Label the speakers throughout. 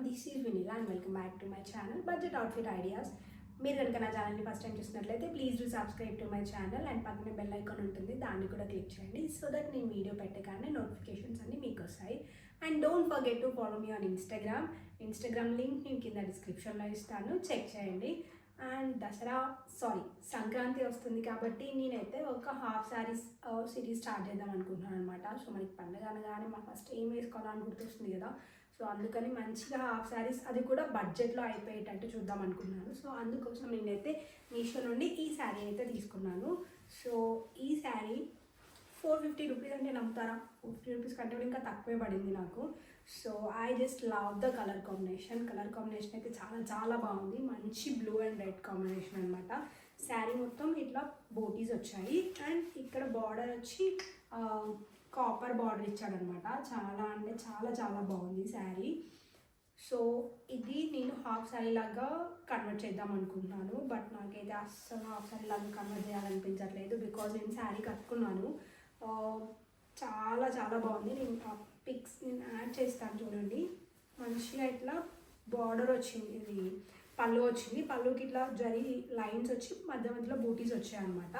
Speaker 1: This is Vinila and welcome back to my channel budget outfit ideas. మీరు కనుక నా ఛానల్ని ఫస్ట్ టైం చూసినట్లయితే please do subscribe to my channel and పక్కనే bell icon ఉంటుంది, దాన్ని కూడా క్లిక్ చేయండి సో దట్ నేను వీడియో పెట్టగానే నోటిఫికేషన్స్ అన్నీ మీకు వస్తాయి. And don't forget to follow me on Instagram link నేను కింద డిస్క్రిప్షన్లో ఇస్తాను, చెక్ చేయండి. అండ్ సంక్రాంతి వస్తుంది కాబట్టి నేనైతే ఒక హాఫ్ శారీస్ సిరీస్ స్టార్ట్ చేద్దాం అనుకుంటున్నాను అనమాట. సో మనకి పండుగ అనగానే మా ఫస్ట్ ఏం వేసుకోవాలని గుర్తొస్తుంది కదా. సో అందుకని మంచిగా హాఫ్ శారీస్ అది కూడా బడ్జెట్లో అయిపోయేటట్టు చూద్దాం అనుకున్నాను. సో అందుకోసం నేనైతే మీషో నుండి ఈ శారీ అయితే తీసుకున్నాను. సో ఈ శారీ 450 రూపీస్ అంటే నమ్ముతారా? 50 రూపీస్ కంటే కూడా ఇంకా తక్కువే పడింది నాకు. So I just love the colour combination అయితే చాలా చాలా బాగుంది. మంచి బ్లూ అండ్ రెడ్ కాంబినేషన్ అనమాట. శారీ మొత్తం ఇట్లా బోటీస్ వచ్చాయి అండ్ ఇక్కడ బార్డర్ వచ్చి కాపర్ బార్డర్ ఇచ్చాడనమాట. చాలా అంటే చాలా చాలా బాగుంది శారీ. సో ఇది నేను హాఫ్ శారీ లాగా కన్వర్ట్ చేద్దాం అనుకుంటున్నాను, బట్ నాకైతే అస్సలు హాఫ్ శారీ లాగా కన్వర్ట్ చేయాలనిపించట్లేదు బికాజ్ నేను శారీ కట్టుకున్నాను. చాలా చాలా బాగుంది. నేను పిక్స్ నేను యాడ్ చేస్తాను చూడండి. మంచిగా ఇట్లా బార్డర్ వచ్చింది, ఇది పళ్ళు వచ్చింది, పళ్ళుకి ఇట్లా జరీ లైన్స్ వచ్చి మధ్య మధ్యలో బూటీస్ వచ్చాయి అనమాట.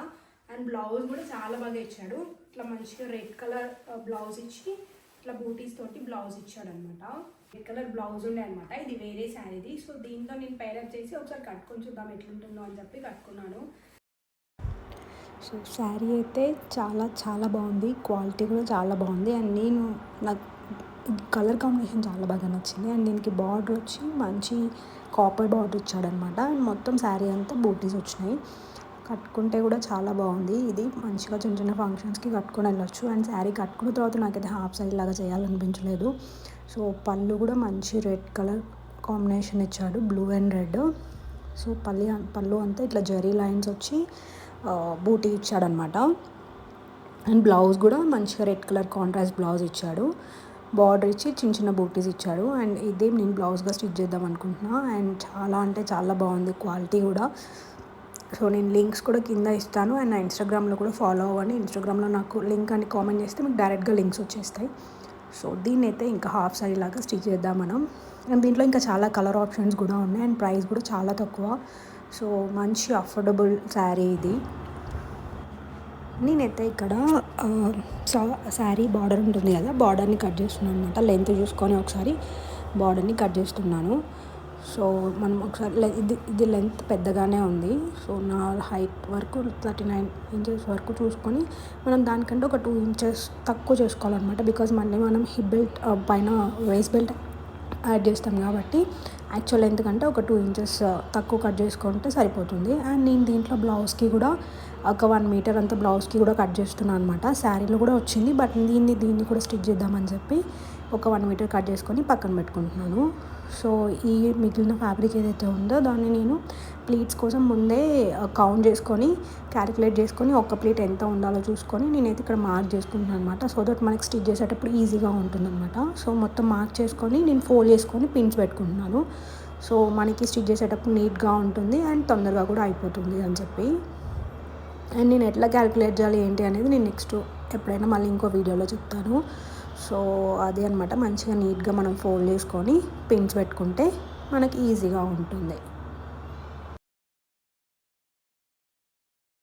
Speaker 1: అండ్ బ్లౌజ్ కూడా చాలా బాగా ఇచ్చాడు. ఇట్లా మంచిగా రెడ్ కలర్ బ్లౌజ్ ఇచ్చి ఇట్లా బూటీస్ తోటి బ్లౌజ్ ఇచ్చాడు అనమాట. రెడ్ కలర్ బ్లౌజ్ ఉండే అనమాట. ఇది వేరే శారీది. సో దీంతో నేను పేరప్ చేసి ఒకసారి కట్టుకొని చూద్దాం ఎట్లుంటుందో అని చెప్పి కట్టుకున్నాను.
Speaker 2: సో శారీ అయితే చాలా చాలా బాగుంది, క్వాలిటీ కూడా చాలా బాగుంది. అండ్ నాకు కలర్ కాంబినేషన్ చాలా బాగా నచ్చింది. అండ్ దీనికి బార్డర్ వచ్చి మంచి కాపర్ బార్డర్ ఇచ్చాడనమాట. అండ్ మొత్తం శారీ అంతా బూటీస్ వచ్చినాయి. కట్టుకుంటే కూడా చాలా బాగుంది. ఇది మంచిగా చిన్న చిన్న ఫంక్షన్స్కి కట్టుకొని వెళ్ళొచ్చు. అండ్ శారీ కట్టుకున్న తర్వాత నాకైతే హాఫ్ శారీ లాగా చేయాలనిపించలేదు. సో పళ్ళు కూడా మంచి రెడ్ కలర్ కాంబినేషన్ ఇచ్చాడు, బ్లూ అండ్ రెడ్. సో పళ్ళు అంతా ఇట్లా జరీ లైన్స్ వచ్చి బూటీ ఇచ్చాడనమాట. అండ్ బ్లౌజ్ కూడా మంచిగా రెడ్ కలర్ కాంట్రాస్ట్ బ్లౌజ్ ఇచ్చాడు, బార్డర్ ఇచ్చి చిన్న చిన్న బూటీస్ ఇచ్చాడు. అండ్ ఇదే నేను బ్లౌజ్గా స్టిచ్ చేద్దాం అనుకుంటున్నా. అండ్ చాలా అంటే చాలా బాగుంది క్వాలిటీ కూడా. సో నేను లింక్స్ కూడా కింద ఇస్తాను అండ్ నా ఇన్స్టాగ్రామ్లో కూడా ఫాలో అవ్వండి. ఇన్స్టాగ్రామ్లో నాకు లింక్ అని కామెంట్ చేస్తే మీకు డైరెక్ట్గా లింక్స్ వచ్చేస్తాయి. సో దీన్ని అయితే ఇంకా హాఫ్ శారీ లాగా స్టిచ్ చేద్దాం మనం. అండ్ దీంట్లో ఇంకా చాలా కలర్ ఆప్షన్స్ కూడా ఉన్నాయి అండ్ ప్రైస్ కూడా చాలా తక్కువ. సో మంచి అఫోర్డబుల్ శారీ ఇది. నేనైతే ఇక్కడ శారీ బార్డర్ ఉంటుంది కదా, బార్డర్ని కట్ చేస్తున్నాను అనమాట. లెంత్ చూసుకొని ఒకసారి బార్డర్ని కట్ చేస్తున్నాను. సో మనం ఒకసారి ఇది లెంత్ పెద్దగానే ఉంది. సో నా హైట్ వరకు 39 ఇంచెస్ వరకు చూసుకొని మనం దానికంటే ఒక 2 ఇంచెస్ తక్కువ చేసుకోవాలన్నమాట. బికాజ్ మళ్ళీ మనం హిప్ బెల్ట్ పైన వేస్ట్ బెల్ట్ యాడ్ చేస్తాం కాబట్టి యాక్చువల్ ఎందుకంటే ఒక 2 ఇంచెస్ తక్కువ కట్ చేసుకుంటే సరిపోతుంది. అండ్ నేను దీంట్లో బ్లౌజ్కి కూడా ఒక 1 మీటర్ అంతా బ్లౌజ్కి కూడా కట్ చేస్తున్నాను అనమాట. శారీలో కూడా వచ్చింది, బట్ దీన్ని కూడా స్టిచ్ చేద్దామని చెప్పి ఒక 1 మీటర్ కట్ చేసుకొని పక్కన పెట్టుకుంటున్నాను. సో ఈ మిగిలిన ఫ్యాబ్రిక్ ఏదైతే ఉందో దాన్ని నేను ప్లీట్స్ కోసం ముందే కౌంట్ చేసుకొని క్యాలిక్యులేట్ చేసుకొని ఒక ప్లీట్ ఎంత ఉండాలో చూసుకొని నేనైతే ఇక్కడ మార్క్ చేసుకుంటున్నాను అనమాట. సో దట్ మనకి స్టిచ్ చేసేటప్పుడు ఈజీగా ఉంటుందన్నమాట. సో మొత్తం మార్క్ చేసుకొని నేను ఫోల్డ్ చేసుకొని పిన్స్ పెట్టుకుంటున్నాను. సో మనకి స్టిచ్ చేసేటప్పుడు నీట్గా ఉంటుంది అండ్ తొందరగా కూడా అయిపోతుంది అని చెప్పి. అండ్ నేను ఎట్లా క్యాలిక్యులేట్ చేయాలి ఏంటి అనేది నేను నెక్స్ట్ ఎప్పుడైనా మళ్ళీ ఇంకో వీడియోలో చెప్తాను. సో అదే అనమాట, మంచిగా నీట్గా మనం ఫోల్డ్ చేసుకొని పిన్స్ పెట్టుకుంటే మనకి ఈజీగా ఉంటుంది.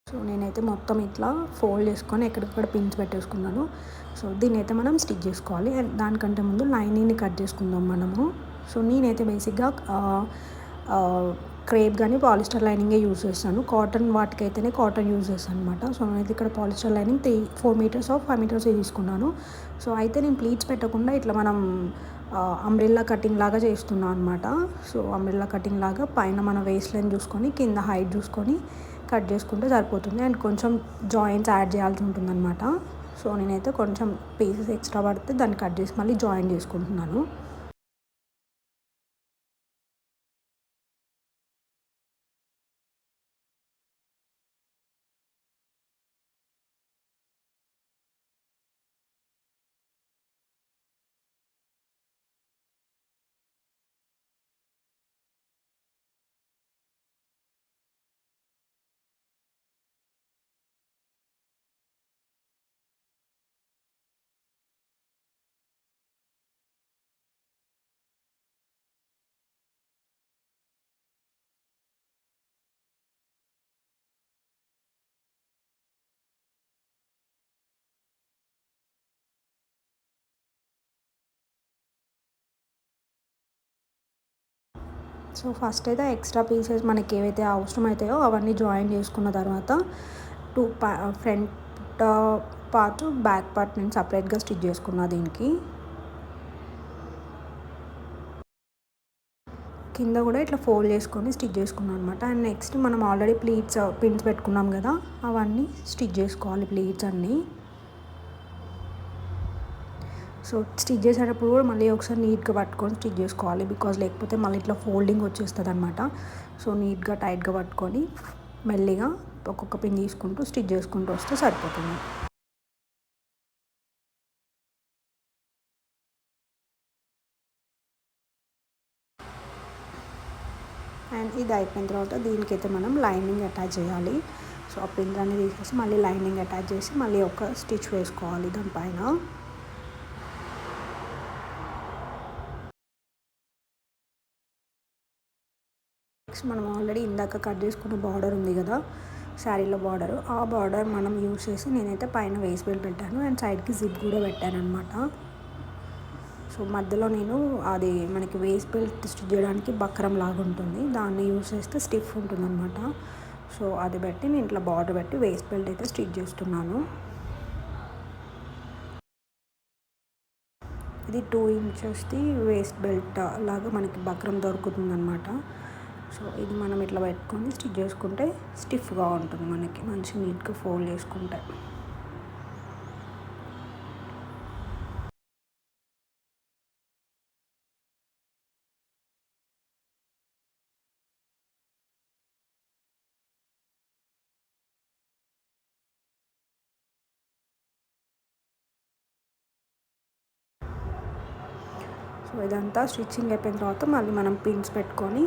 Speaker 2: సో నేనైతే మొత్తం ఇట్లా ఫోల్డ్ చేసుకొని ఎక్కడికక్కడ పిన్స్ పెట్టేసుకున్నాను. సో దీన్ని అయితే మనం స్టిచ్ చేసుకోవాలి. అండ్ దానికంటే ముందు లైనింగ్ని కట్ చేసుకుందాం మనము. సో నేనైతే బేసిక్గా క్రేప్ కానీ పాలిస్టర్ లైనింగే యూజ్ చేస్తాను. కాటన్ వాటికైతేనే కాటన్ యూజ్ చేస్తాను అనమాట. సో నేనైతే ఇక్కడ పాలిస్టర్ లైనింగ్ 4 మీటర్స్ 5 మీటర్స్ తీసుకున్నాను. సో అయితే నేను ప్లీట్స్ పెట్టకుండా ఇట్లా మనం అంబ్రెల్లా కటింగ్ లాగా చేస్తున్నాను అనమాట. సో అంబ్రెల్లా కటింగ్ లాగా పైన మన వేస్ట్ లైన్ చూసుకొని కింద హైట్ చూసుకొని కట్ చేసుకుంటే సరిపోతుంది. అండ్ కొంచెం జాయింట్స్ యాడ్ చేయాల్సి ఉంటుంది అనమాట. సో నేనైతే కొంచెం పీసెస్ ఎక్స్ట్రా పడితే దాన్ని కట్ చేసి మళ్ళీ జాయిన్ చేసుకుంటున్నాను. సో ఫస్ట్ అయితే ఎక్స్ట్రా పీసెస్ మనకి ఏవైతే అవసరం అవుతాయో అవన్నీ జాయిన్ చేసుకున్న తర్వాత ఫ్రంట్ పార్ట్ బ్యాక్ పార్ట్ నేను సపరేట్గా స్టిచ్ చేసుకున్నా. దీనికి కింద కూడా ఇట్లా ఫోల్డ్ చేసుకొని స్టిచ్ చేసుకున్నాను అనమాట. అండ్ నెక్స్ట్ మనం ఆల్రెడీ పిన్స్ పెట్టుకున్నాం కదా, అవన్నీ స్టిచ్ చేసుకోవాలి ప్లీట్స్ అన్నీ. సో స్టిచ్ చేసేటప్పుడు కూడా మళ్ళీ ఒకసారి నీట్గా పట్టుకొని స్టిచ్ చేసుకోవాలి, బికాజ్ లేకపోతే మళ్ళీ ఇట్లా ఫోల్డింగ్ వచ్చేస్తుంది అనమాట. సో నీట్గా టైట్గా పట్టుకొని మెల్లిగా ఒక్కొక్క పిన్ తీసుకుంటూ స్టిచ్ చేసుకుంటూ వస్తే సరిపోతుంది. అండ్ ఇది అయిపోయిన తర్వాత దీనికైతే మనం లైనింగ్ అటాచ్ చేయాలి. సో ఆ పిన్స్ అన్ని తీసేసి మళ్ళీ లైనింగ్ అటాచ్ చేసి మళ్ళీ ఒక స్టిచ్ వేసుకోవాలి దానిపైన. నెక్స్ట్ మనం ఆల్రెడీ ఇందాక కట్ చేసుకున్న బార్డర్ ఉంది కదా, శారీలో బార్డర్, ఆ బార్డర్ మనం యూజ్ చేసి నేనైతే పైన వేస్ట్ బెల్ట్ పెట్టాను అండ్ సైడ్కి జిప్ కూడా పెట్టాను అనమాట. సో మధ్యలో నేను అది మనకి వేస్ట్ బెల్ట్ స్టిచ్ చేయడానికి బక్రం లాగా ఉంటుంది, దాన్ని యూజ్ చేస్తే స్టిఫ్ ఉంటుంది అనమాట. సో అది బట్టి నేను ఇట్లా బార్డర్ పెట్టి వేస్ట్ బెల్ట్ అయితే స్టిచ్ చేస్తున్నాను. ఇది 2 ఇంచెస్ది వేస్ట్ బెల్ట్ లాగా మనకి బక్రం దొరుకుతుంది అనమాట. సో ఇది మనం ఇట్లా పెట్టుకొని స్టిచ్ చేసుకుంటే స్టిఫ్గా ఉంటుంది మనకి, మంచి నీట్గా ఫోల్డ్ చేసుకుంటే. సో ఇదంతా స్టిచ్చింగ్ అయిపోయిన తర్వాత మళ్ళీ మనం పిన్స్ పెట్టుకొని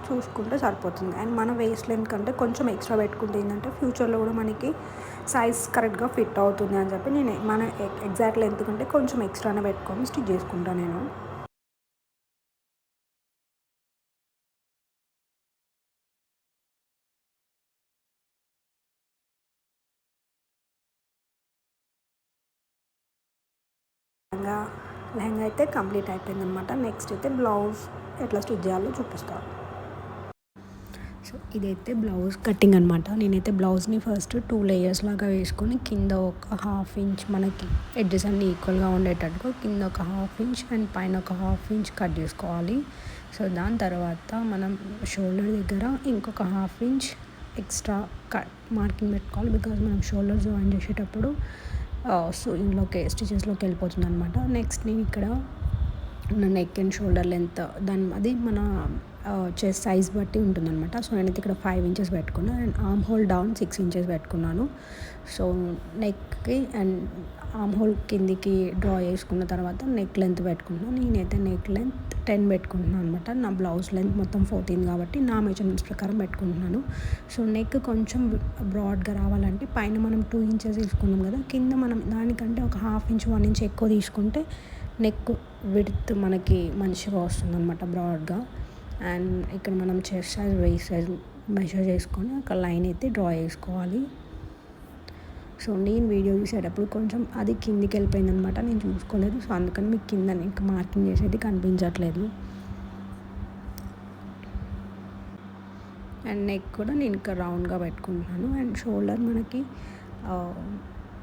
Speaker 2: చూసుకుంటే సరిపోతుంది. అండ్ మన వేస్ట్ లెంత్ కంటే కొంచెం ఎక్స్ట్రా పెట్టుకుంటే ఏంటంటే ఫ్యూచర్లో కూడా మనకి సైజ్ కరెక్ట్గా ఫిట్ అవుతుంది అని చెప్పి నేను మన ఎగ్జాక్ట్ లెంత్ కంటే కొంచెం ఎక్స్ట్రానే పెట్టుకొని స్టిచ్ చేసుకుంటాను నేను. లెహంగా అయితే కంప్లీట్ అయిపోయింది అనమాట. నెక్స్ట్ అయితే బ్లౌజ్ ఎట్లా స్టిచ్ చేయాలో చూపిస్తాను. సో ఇదైతే బ్లౌజ్ కటింగ్ అనమాట. నేనైతే బ్లౌజ్ని ఫస్ట్ 2 లేయర్స్ లాగా వేసుకొని కింద ఒక 1/2 ఇంచ్ మనకి ఎడ్జెస్ అన్నీ ఈక్వల్గా ఉండేటట్టుగా కింద ఒక 1/2 ఇంచ్ అండ్ పైన ఒక 1/2 ఇంచ్ కట్ చేసుకోవాలి. సో దాని తర్వాత మనం షోల్డర్ దగ్గర ఇంకొక 1/2 ఇంచ్ ఎక్స్ట్రా మార్కింగ్ పెట్టుకోవాలి, బికాజ్ మనం షోల్డర్ జాయిన్ చేసేటప్పుడు సో ఇందులోకి స్టిచెస్లోకి వెళ్ళిపోతుంది అనమాట. నెక్స్ట్ నేను ఇక్కడ నెక్ అండ్ షోల్డర్ లెంత్ అది మన చెస్ట్ సైజ్ బట్టి ఉంటుందన్నమాట. సో నేనైతే ఇక్కడ 5 ఇంచెస్ పెట్టుకున్నాను and arm whole down 6 inches పెట్టుకున్నాను. సో నెక్కి అండ్ ఆర్మ్ హోల్ కిందికి డ్రా చేసుకున్న తర్వాత నెక్ లెంత్ పెట్టుకున్నాను. నేనైతే నెక్ లెంత్ 10 పెట్టుకుంటున్నాను అనమాట. నా బ్లౌజ్ లెంత్ మొత్తం 14 కాబట్టి నా మెజర్మెంట్స్ ప్రకారం పెట్టుకుంటున్నాను. సో నెక్ కొంచెం బ్రాడ్గా రావాలంటే పైన మనం 2 ఇంచెస్ తీసుకున్నాం కదా, కింద మనం దానికంటే ఒక 1/2 ఇంచ్ 1 ఇంచ్ ఎక్కువ తీసుకుంటే నెక్ విడ్త్ మనకి మంచిగా వస్తుంది అనమాట, బ్రాడ్గా. అండ్ ఇక్కడ మనం chest size waste size measure చేసుకొని ఒక లైన్ అయితే డ్రా చేసుకోవాలి. సో నేను వీడియో చూసేటప్పుడు కొంచెం అది కిందికి వెళ్ళిపోయింది అనమాట, నేను చూసుకోలేదు. సో అందుకని మీకు కింద ఇంకా మార్కింగ్ చేసేది కనిపించట్లేదు. అండ్ నెక్ కూడా నేను ఇక్కడ రౌండ్గా పెట్టుకుంటున్నాను. అండ్ షోల్డర్ మనకి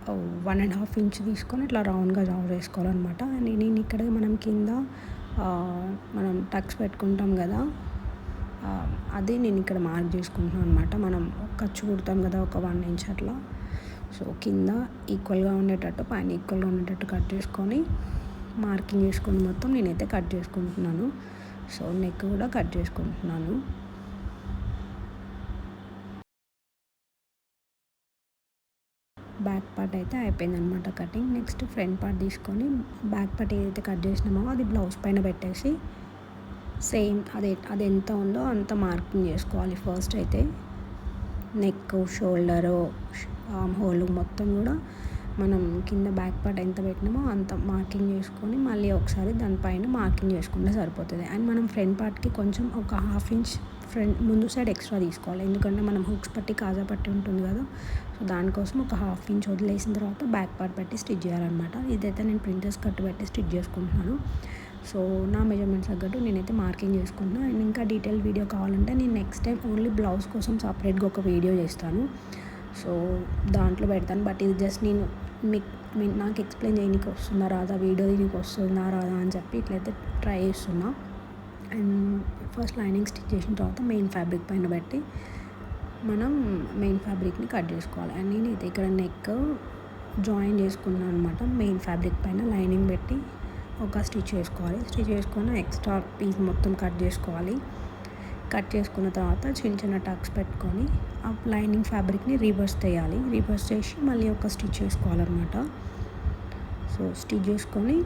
Speaker 2: 1.5 ఇంచ్ తీసుకొని ఇట్లా రౌండ్గా డ్రా చేసుకోవాలన్నమాట. అండ్ నేను ఇక్కడ మనం కింద మనం టక్స్ పెట్టుకుంటాం కదా, అది నేను ఇక్కడ మార్క్ చేసుకుంటున్నాను అనమాట. మనం ఖర్చు కుడతాం కదా ఒక 1 ఇంచ్ అట్లా. సో కింద ఈక్వల్గా ఉండేటట్టు పైన ఈక్వల్గా ఉండేటట్టు కట్ చేసుకొని మార్కింగ్ చేసుకొని మొత్తం నేనైతే కట్ చేసుకుంటున్నాను. సో నెక్ కూడా కట్ చేసుకుంటున్నాను. బ్యాక్ పార్ట్ అయితే అయిపోయింది అనమాట కటింగ్. నెక్స్ట్ ఫ్రంట్ పార్ట్ తీసుకొని బ్యాక్ పార్ట్ ఏదైతే కట్ చేసినామో అది బ్లౌజ్ పైన పెట్టేసి సేమ్ అది ఎంత ఉందో అంత మార్కింగ్ చేసుకోవాలి. ఫస్ట్ అయితే నెక్, షోల్డరు, ఆర్మ్ హోల్ మొత్తం కూడా మనం కింద బ్యాక్ పార్ట్ ఎంత పెట్టినామో అంత మార్కింగ్ చేసుకొని మళ్ళీ ఒకసారి దానిపైన మార్కింగ్ చేసుకుంటే సరిపోతుంది. అండ్ మనం ఫ్రంట్ పార్ట్కి కొంచెం ఒక 1/2 ఇంచ్ ఫ్రంట్ ముందు సైడ్ ఎక్స్ట్రా తీసుకోవాలి, ఎందుకంటే మనం హుక్స్ పట్టి కాజా పట్టి ఉంటుంది కదా. సో దానికోసం ఒక 1/2 ఇంచ్ వదిలేసిన తర్వాత బ్యాక్ పార్ట్ పెట్టి స్టిచ్ చేయాలన్నమాట. ఇదైతే నేను ప్రింటర్స్ కట్ పెట్టి స్టిచ్ చేసుకుంటున్నాను. సో నా మెజర్మెంట్స్ తగ్గట్టు నేనైతే మార్కింగ్ చేసుకున్నా. అండ్ ఇంకా డీటెయిల్ వీడియో కావాలంటే నేను నెక్స్ట్ టైం ఓన్లీ బ్లౌజ్ కోసం సపరేట్గా ఒక వీడియో చేస్తాను. సో దాంట్లో పెడతాను. బట్ ఇది జస్ట్ నేను నాకు ఎక్స్ప్లెయిన్ చేయడానికి వస్తుందా రాదా, వీడియో దీనికి వస్తుందా రాదా అని చెప్పి ఇట్లయితే ట్రై చేస్తున్నా. అండ్ ఫస్ట్ లైనింగ్ స్టిచ్ చేసిన తర్వాత మెయిన్ ఫ్యాబ్రిక్ పైన పెట్టి మనం మెయిన్ ఫ్యాబ్రిక్ని కట్ చేసుకోవాలి. అండ్ నేనైతే ఇక్కడ నెక్ జాయిన్ చేసుకున్నాను అనమాట. మెయిన్ ఫ్యాబ్రిక్ పైన లైనింగ్ పెట్టి ఒక స్టిచ్ చేసుకోవాలి. స్టిచ్ చేసుకొని ఎక్స్ట్రా పీస్ మొత్తం కట్ చేసుకోవాలి. కట్ చేసుకున్న తర్వాత చిన్న చిన్న టక్స్ పెట్టుకొని ఆ లైనింగ్ ఫ్యాబ్రిక్ని రివర్స్ చేయాలి. రివర్స్ చేసి మళ్ళీ ఒక స్టిచ్ చేసుకోవాలన్నమాట. సో స్టిచ్ చేసుకొని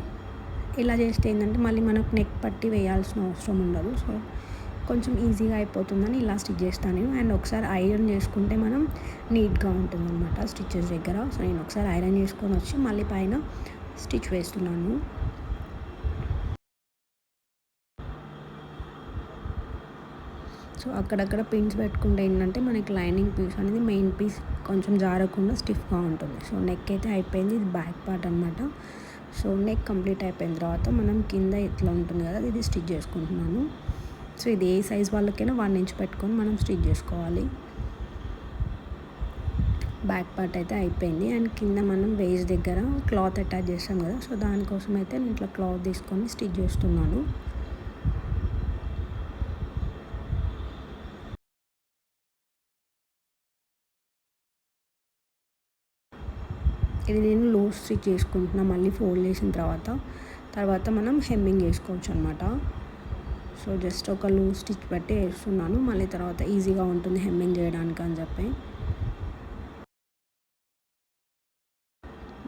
Speaker 2: ఇలా చేస్తే ఏంటంటే మళ్ళీ మనకు నెక్ పట్టి వేయాల్సిన అవసరం ఉండదు. సో కొంచెం ఈజీగా అయిపోతుందని ఇలా స్టిచ్ చేస్తాను నేను. అండ్ ఒకసారి ఐరన్ చేసుకుంటే మనం నీట్గా ఉంటుందన్నమాట స్టిచెస్ దగ్గర. సో నేను ఒకసారి ఐరన్ చేసుకొని వచ్చి మళ్ళీ పైన స్టిచ్ వేస్తున్నాను. సో అక్కడక్కడ పిన్స్ పెట్టుకుంటే ఏంటంటే మనకి లైనింగ్ పీస్ అనేది మెయిన్ పీస్ కొంచెం జారకుండా స్టిఫ్గా ఉంటుంది. సో నెక్ అయితే అయిపోయింది. ఇది బ్యాక్ పార్ట్ అనమాట. సో నెక్ కంప్లీట్ అయిపోయిన తర్వాత మనం కింద ఇట్లా ఉంటుంది కదా, ఇది స్టిచ్ చేసుకుంటున్నాను. సో ఇది ఏ సైజ్ వాళ్ళకైనా 1 ఇంచ్ పెట్టుకొని మనం స్టిచ్ చేసుకోవాలి. బ్యాక్ పార్ట్ అయితే అయిపోయింది. అండ్ కింద మనం వేస్ట్ దగ్గర క్లాత్ అటాచ్ చేస్తాం కదా, సో దానికోసం అయితే నేను ఇట్లా క్లాత్ తీసుకొని స్టిచ్ చేస్తున్నాను. ఇది నేను లూజ్ స్టిచ్ చేసుకుంటున్నా. మళ్ళీ ఫోల్డ్ చేసిన తర్వాత మనం హెమ్మింగ్ చేసుకోవచ్చు అనమాట. సో జస్ట్ ఒక లూజ్ స్టిచ్ పెట్టి వేస్తున్నాను. మళ్ళీ తర్వాత ఈజీగా ఉంటుంది హెమ్మింగ్ చేయడానికి అని చెప్పి.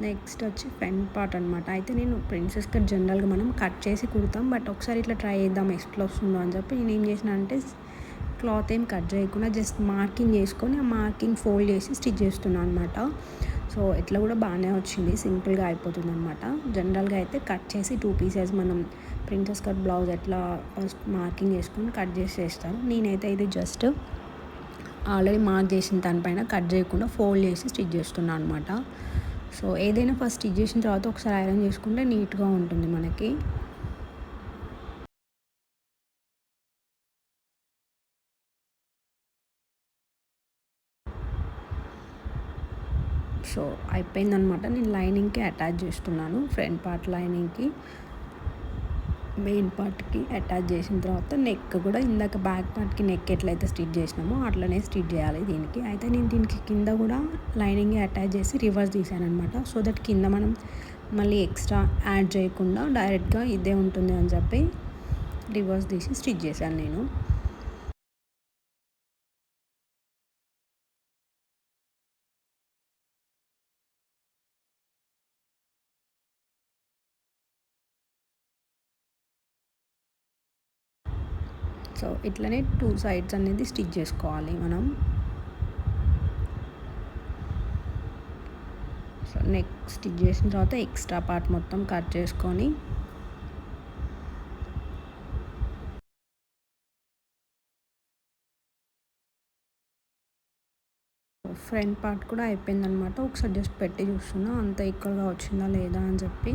Speaker 2: నెక్స్ట్ వచ్చి ఫ్రంట్ పార్ట్ అనమాట. అయితే నేను ప్రిన్సెస్ కట్ జనరల్గా మనం కట్ చేసి కుడతాం. బట్ ఒకసారి ఇట్లా ట్రై చేద్దాం ఎట్లా వస్తుందో అని చెప్పి నేను ఏం చేసిన అంటే క్లాత్ ఏం కట్ చేయకుండా జస్ట్ మార్కింగ్ చేసుకొని ఆ మార్కింగ్ ఫోల్డ్ చేసి స్టిచ్ చేస్తున్నాను అనమాట. సో ఇట్లా కూడా బాగానే వచ్చింది, సింపుల్గా అయిపోతుంది అనమాట. జనరల్గా అయితే కట్ చేసి 2 పీసెస్ మనం ప్రిన్సెస్ కట్ బ్లౌజ్ ఎట్లా ఫస్ట్ మార్కింగ్ చేసుకొని కట్ చేసి చేస్తాను. నేనైతే ఇది జస్ట్ ఆల్రెడీ మార్క్ చేసిన దానిపైన కట్ చేయకుండా ఫోల్డ్ చేసి స్టిచ్ చేస్తున్నాను అనమాట. సో ఏదైనా ఫస్ట్ స్టిచ్ చేసిన తర్వాత ఒకసారి ఐరన్ చేసుకుంటే నీట్గా ఉంటుంది మనకి. సో అయిపోయిందనమాట. నేను లైనింగ్కి అటాచ్ చేస్తున్నాను. ఫ్రంట్ పార్ట్ లైనింగ్కి మెయిన్ పార్ట్కి అటాచ్ చేసిన తర్వాత నెక్ కూడా ఇందాక బ్యాక్ పార్ట్కి నెక్ ఎట్లయితే స్టిచ్ చేసినామో అట్లనే స్టిచ్ చేయాలి దీనికి. అయితే నేను దీనికి కింద కూడా లైనింగ్ అటాచ్ చేసి రివర్స్ తీసాను అనమాట. సో దట్ కింద మనం మళ్ళీ ఎక్స్ట్రా యాడ్ చేయకుండా డైరెక్ట్గా ఇదే ఉంటుంది అని చెప్పి రివర్స్ తీసి స్టిచ్ చేశాను నేను. సో ఇట్లనే 2 సైడ్స్ అనేది స్టిచ్ చేసుకోవాలి మనం. సో నెక్ స్టిచ్ చేసిన తర్వాత ఎక్స్ట్రా పార్ట్ మొత్తం కట్ చేసుకొని ఫ్రంట్ పార్ట్ కూడా అయిపోయిందనమాట. ఒకసారి జస్ట్ పెట్టి చూస్తున్నా అంత ఈక్వల్గా వచ్చిందా లేదా అని చెప్పి.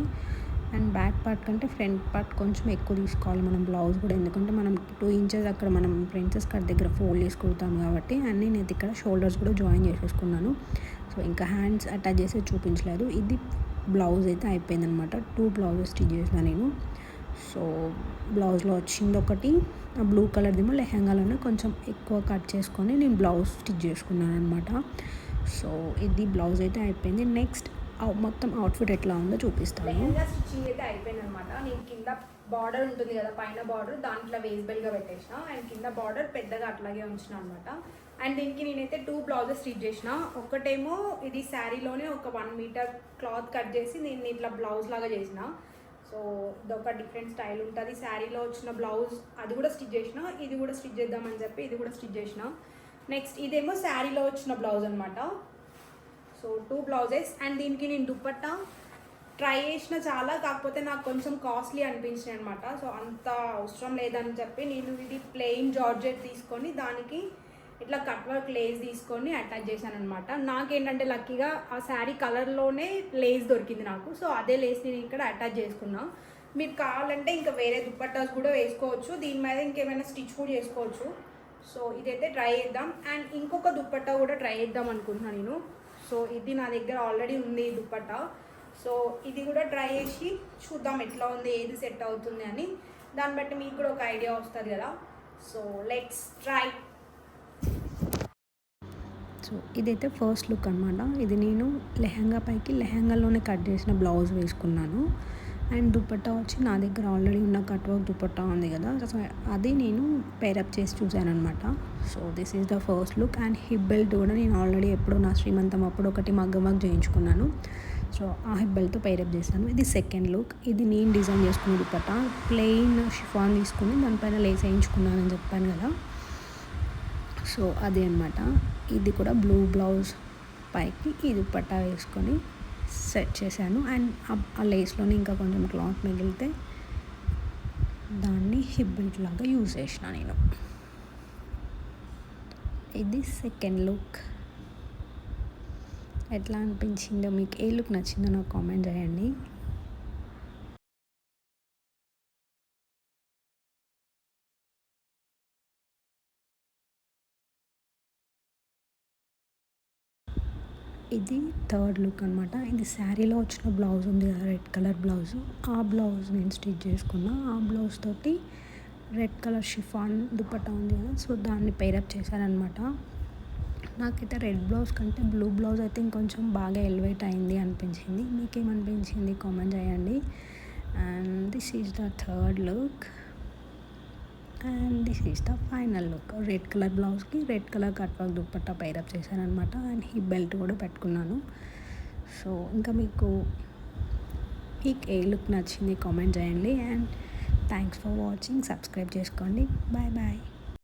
Speaker 2: అండ్ బ్యాక్ పార్ట్ కంటే ఫ్రంట్ పార్ట్ కొంచెం ఎక్కువ తీసుకోవాలి మనం బ్లౌజ్ కూడా, ఎందుకంటే మనం 2 ఇంచెస్ అక్కడ మనం ప్రిన్సెస్ కట్ దగ్గర ఫోల్డ్ చేసి కుడతాం కాబట్టి. అండ్ నేను ఇక్కడ షోల్డర్స్ కూడా జాయిన్ చేసేసుకున్నాను. సో ఇంకా హ్యాండ్స్ అటాచ్ చేసి చూపించలేదు. ఇది బ్లౌజ్ అయితే అయిపోయిందనమాట. 2 బ్లౌజెస్ స్టిచ్ చేసిన నేను. సో బ్లౌజ్లో వచ్చింది ఒకటి, ఆ బ్లూ కలర్దేమో లెహంగాలోనే కొంచెం ఎక్కువ కట్ చేసుకొని నేను బ్లౌజ్ స్టిచ్ చేసుకున్నాను అనమాట. సో ఇది బ్లౌజ్ అయితే అయిపోయింది. నెక్స్ట్ మొత్తం అవుట్ఫిట్ ఎట్లా ఉందో చూపిస్తాను.
Speaker 1: లెహంగా స్టిచ్చింగ్ అయితే అయిపోయింది అనమాట. నేను కింద బార్డర్ ఉంటుంది కదా, పైన బార్డర్ దాంట్లో వేస్బెల్గా పెట్టేసిన. అండ్ కింద బార్డర్ పెద్దగా అట్లాగే ఉంచిన అనమాట. అండ్ దీనికి నేనైతే 2 బ్లౌజెస్ స్టిచ్ చేసిన. ఒకటేమో ఇది శారీలోనే ఒక 1 మీటర్ క్లాత్ కట్ చేసి నేను ఇట్లా బ్లౌజ్ లాగా చేసిన. సో ఇదొక డిఫరెంట్ స్టైల్ ఉంటుంది. శారీలో వచ్చిన బ్లౌజ్ అది కూడా స్టిచ్ చేసిన. ఇది కూడా స్టిచ్ చేద్దామని చెప్పి ఇది కూడా స్టిచ్ చేసిన. నెక్స్ట్ ఇదేమో శారీలో వచ్చిన బ్లౌజ్ అనమాట. So 2 blouses. అండ్ దీనికి నేను దుపట్టా ట్రై చేసిన చాలా, కాకపోతే నాకు కొంచెం కాస్ట్లీ అనిపించింది అనమాట. సో అంత అవసరం లేదని చెప్పి నేను ఇది ప్లెయిన్ జార్జెట్ తీసుకొని దానికి ఇట్లా కట్ వర్క్ లేస్ తీసుకొని అటాచ్ చేశాను అనమాట. నాకేంటంటే లక్కీగా ఆ శారీ కలర్లోనే లేస్ దొరికింది నాకు. సో అదే లేస్ నేను ఇక్కడ అటాచ్ చేసుకున్నా. మీరు కావాలంటే ఇంకా వేరే దుప్పట్టాస్ కూడా వేసుకోవచ్చు, దీని మీద ఇంకేమైనా స్టిచ్ కూడా చేసుకోవచ్చు. సో ఇదైతే ట్రై చేద్దాం. అండ్ ఇంకొక దుప్పట్టా కూడా ట్రై చేద్దాం అనుకుంటున్నాను నేను. సో ఇది నా దగ్గర ఆల్రెడీ ఉంది ఈ దుప్పట్టా. సో ఇది కూడా ట్రై చేసి చూద్దాం ఎట్లా ఉంది, ఏది సెట్ అవుతుంది అని. దాన్ని బట్టి మీకు కూడా ఒక ఐడియా వస్తుంది కదా. So let's try.
Speaker 2: సో ఇదైతే ఫస్ట్ లుక్ అనమాట. ఇది నేను లెహంగా పైకి లెహంగాలోనే కట్ చేసిన బ్లౌజ్ వేసుకున్నాను. అండ్ దుపట్టా వచ్చి నా దగ్గర ఆల్రెడీ ఉన్న కట్ వర్క్ దుపట్టా ఉంది కదా, సో అది నేను పేరప్ చేసి చూసాను అనమాట. So this is the first look. And hip belt కూడా నేను ఆల్రెడీ ఎప్పుడో నా శ్రీమంతం అప్పుడు ఒకటి మగ్గం వర్క్ చేయించుకున్నాను. సో ఆ హిప్ బెల్ట్తో పేరప్ చేశాను. ఇది సెకండ్ లుక్. ఇది నేను డిజైన్ చేసుకున్న దుపట్టా, ప్లెయిన్ షిఫాన్ తీసుకుని దానిపైన లేస్ వేయించుకున్నానని చెప్పాను కదా. సో అది అనమాట. ఇది కూడా బ్లూ బ్లౌజ్ పైకి ఈ దుపట్టా వేసుకొని సెట్ చేశాను. అండ్ ఆ లేస్లోనే ఇంకా కొంచెం క్లాత్ మిగిలితే దాన్ని హిప్ బెల్ట్ లాగా యూజ్ చేసిన నేను. ఇది సెకండ్ లుక్. ఎట్లా అనిపించిందో, మీకు ఏ లుక్ నచ్చిందో నాకు కామెంట్ చేయండి. ఇది థర్డ్ లుక్ అనమాట. ఇది శారీలో వచ్చిన బ్లౌజ్ ఉంది కదా, రెడ్ కలర్ బ్లౌజ్, ఆ బ్లౌజ్ నేను స్టిచ్ చేసుకున్నా. ఆ బ్లౌజ్ తోటి రెడ్ కలర్ షిఫాన్ దుపట్టా ఉంది కదా, సో దాన్ని పేరప్ చేశానమాట. నాకైతే రెడ్ బ్లౌజ్ కంటే బ్లూ బ్లౌజ్ అయితే ఇంకొంచెం బాగా ఎలివేట్ అయింది అనిపించింది. మీకేమనిపించింది కామెంట్ చేయండి. And this is the third look. And this is the final look. Red colour బ్లౌజ్కి red colour cut work dupatta pair up చేశాను అనమాట. అండ్ హిప్ బెల్ట్ కూడా పెట్టుకున్నాను. సో ఇంకా మీకు ఏ లుక్ నచ్చింది కామెంట్ చేయండి. And thanks for watching. Subscribe చేసుకోండి. Bye bye.